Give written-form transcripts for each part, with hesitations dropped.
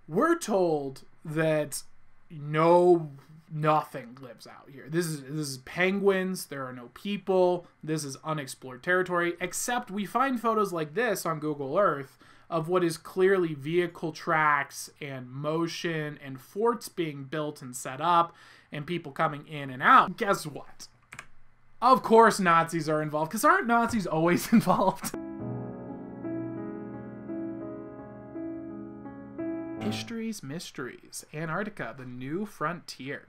We're told that nothing lives out here. This is penguins. There are no people. This is unexplored territory, except we find photos like this on Google Earth of what is clearly vehicle tracks and motion and forts being built and set up and people coming in and out. Guess what? Of course Nazis are involved, because aren't Nazis always involved? History's mysteries. Antarctica, the new frontier.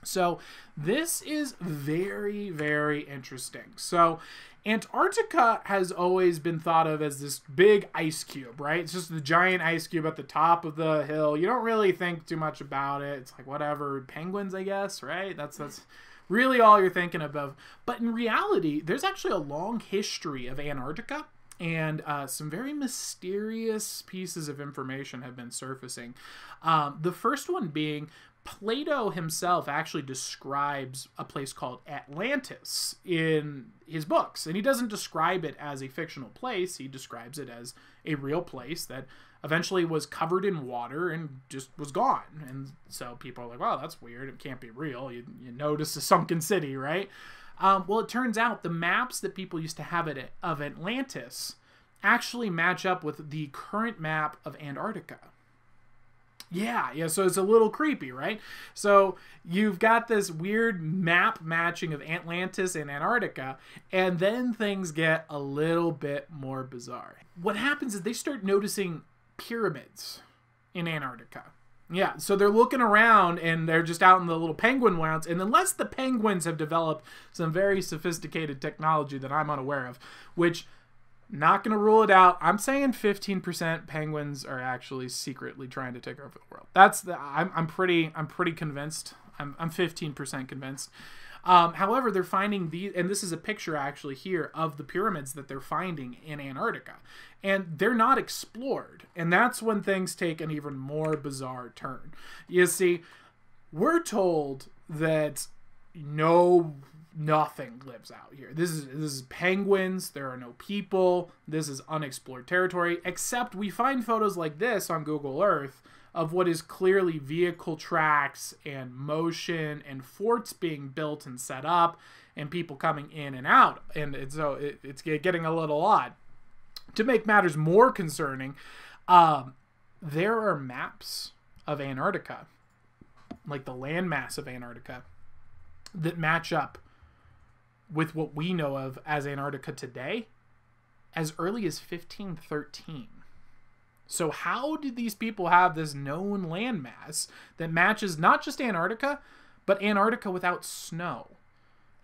So this is very, very interesting. So Antarctica has always been thought of as this big ice cube, right? It's just the giant ice cube at the top of the hill. You don't really think too much about it. It's like, whatever, penguins, I guess, right? That's really all you're thinking of. But in reality, there's actually a long history of Antarctica. And some very mysterious pieces of information have been surfacing. The first one being Plato himself actually describes a place called Atlantis in his books. And he doesn't describe it as a fictional place. He describes it as a real place that eventually was covered in water and just was gone. And so people are like, wow, that's weird. It can't be real. You notice a sunken city, right? Well, it turns out the maps that people used to have of Atlantis actually match up with the current map of Antarctica. Yeah, so it's a little creepy, right? So you've got this weird map matching of Atlantis and Antarctica, and then things get a little bit more bizarre. What happens is they start noticing pyramids in Antarctica. Yeah, so they're looking around and they're just out in the little penguin lands, and unless the penguins have developed some very sophisticated technology that I'm unaware of, which, not going to rule it out. I'm saying 15% penguins are actually secretly trying to take over the world. I'm pretty convinced. I'm 15% convinced. However, they're finding these, and this is a picture actually here of the pyramids that they're finding in Antarctica, and they're not explored, and that's when things take an even more bizarre turn. You see, we're told that nothing lives out here. This is penguins. There are no people. This is unexplored territory, except we find photos like this on Google Earth of what is clearly vehicle tracks and motion and forts being built and set up and people coming in and out. And it's getting a little odd. To make matters more concerning, there are maps of Antarctica, like the landmass of Antarctica, that match up with what we know of as Antarctica today as early as 1513. So how did these people have this known landmass that matches not just Antarctica, but Antarctica without snow,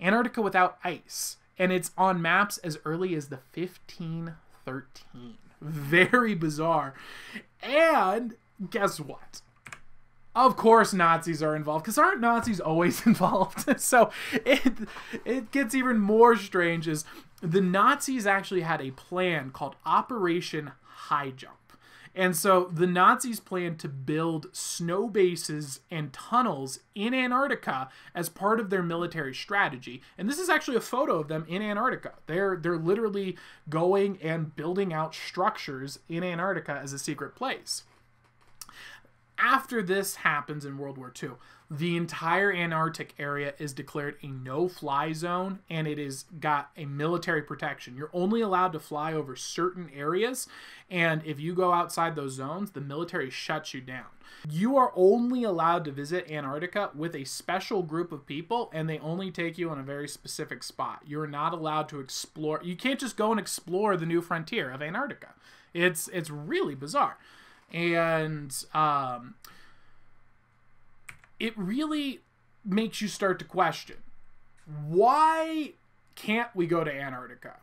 Antarctica without ice, and it's on maps as early as the 1513. Very bizarre. And guess what? Of course Nazis are involved, because aren't Nazis always involved? So it gets even more strange as the Nazis actually had a plan called Operation High Jump. And so the Nazis planned to build snow bases and tunnels in Antarctica as part of their military strategy. And this is actually a photo of them in Antarctica. They're literally going and building out structures in Antarctica as a secret place. After this happens in World War II, the entire Antarctic area is declared a no-fly zone, and it is got a military protection. You're only allowed to fly over certain areas, and if you go outside those zones, the military shuts you down. You are only allowed to visit Antarctica with a special group of people, and they only take you on a very specific spot. You're not allowed to explore. You can't just go and explore the new frontier of Antarctica. It's really bizarre. And it really makes you start to question, why can't we go to Antarctica?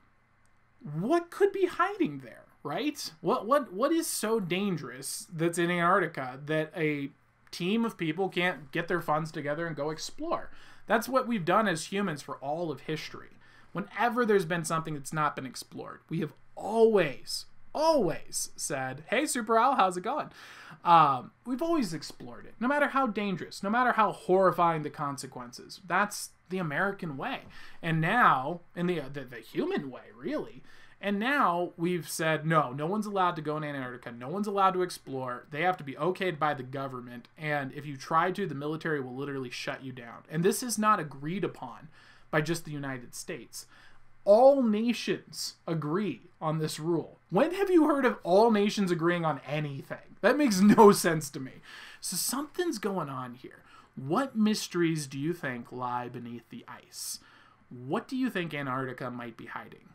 What could be hiding there, right? What is so dangerous that's in Antarctica that a team of people can't get their funds together and go explore? That's what we've done as humans for all of history. Whenever there's been something that's not been explored, we have always said, hey, Super Al, how's it going? We've always explored it, no matter how dangerous, no matter how horrifying the consequences. That's the American way. And now, in the human way, really, And now we've said, no one's allowed to go in Antarctica. No one's allowed to explore. They have to be okayed by the government. And if you try to, the military will literally shut you down. And this is not agreed upon by just the United States. All nations agree on this rule. When have you heard of all nations agreeing on anything? That makes no sense to me. So something's going on here. What mysteries do you think lie beneath the ice? What do you think Antarctica might be hiding?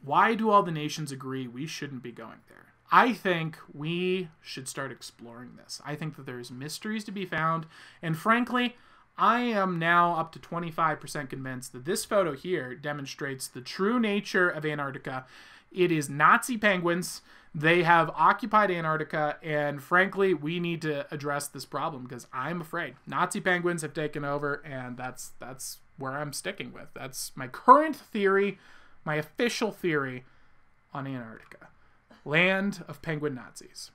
Why do all the nations agree we shouldn't be going there? I think we should start exploring this. I think that there's mysteries to be found. And frankly, I am now up to 25% convinced that this photo here demonstrates the true nature of Antarctica. It is Nazi penguins. They have occupied Antarctica, and frankly, we need to address this problem because I'm afraid Nazi penguins have taken over, and that's where I'm sticking with. That's my current theory, my official theory on Antarctica. Land of penguin Nazis.